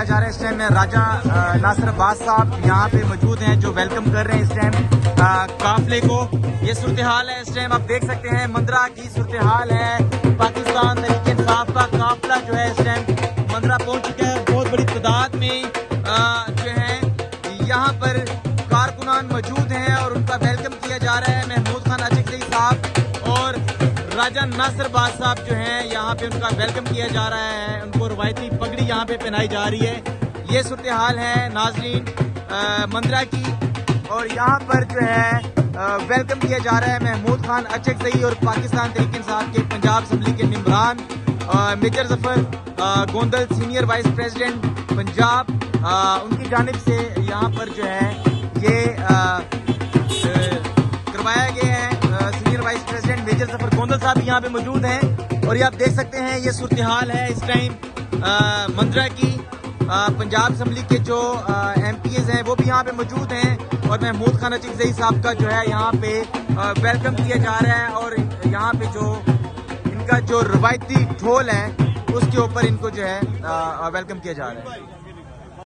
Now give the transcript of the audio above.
جا رہا ہے. اس ٹائم میں راجہ ناصر عباس صاحب یہاں پہ موجود ہیں جو ویلکم کر رہے ہیں اس ٹائم قافلے کو. یہ صورتحال ہے اس ٹائم آپ دیکھ سکتے ہیں, مندرہ کی صورتحال ہے. پاکستان تحریک انصاف کا قافلہ جو ہے اس ٹائم مندرہ پہنچ چکا ہے. بہت بڑی تعداد میں جو ہے یہاں پر کارکنان موجود ہیں اور ان کا ویلکم کیا جا رہا ہے. محمود خان اچکزئی صاحب اور راجہ ناصر عباس صاحب جو ہیں یہاں پہ ان کا ویلکم کیا جا رہا ہے. ان کو روایتی پگڑی یہاں پہ پہنائی جا رہی ہے. یہ صورتحال ہے ناظرین مندرہ کی, اور یہاں پر جو ہے ویلکم کیا جا رہا ہے محمود خان اچکزئی اور پاکستان تحریک انصاف کے پنجاب اسمبلی کے ممبران major Zafar Gondal senior vice president Punjab, ان کی جانب سے یہاں پر جو ہے یہ کروایا گیا ہے. Senior vice president major Zafar Gondal صاحب یہاں پہ موجود ہیں, اور یہ آپ دیکھ سکتے ہیں یہ صورتحال ہے اس ٹائم مندرہ کی. پنجاب اسمبلی کے جو ایم پی ایز ہیں وہ بھی یہاں پہ موجود ہیں, اور محمود خان اچکزئی صاحب کا جو ہے یہاں پہ ویلکم کیا جا رہا ہے. اور یہاں پہ جو ان کا جو روایتی ڈھول ہے اس کے اوپر ان کو جو ہے ویلکم کیا جا رہا ہے.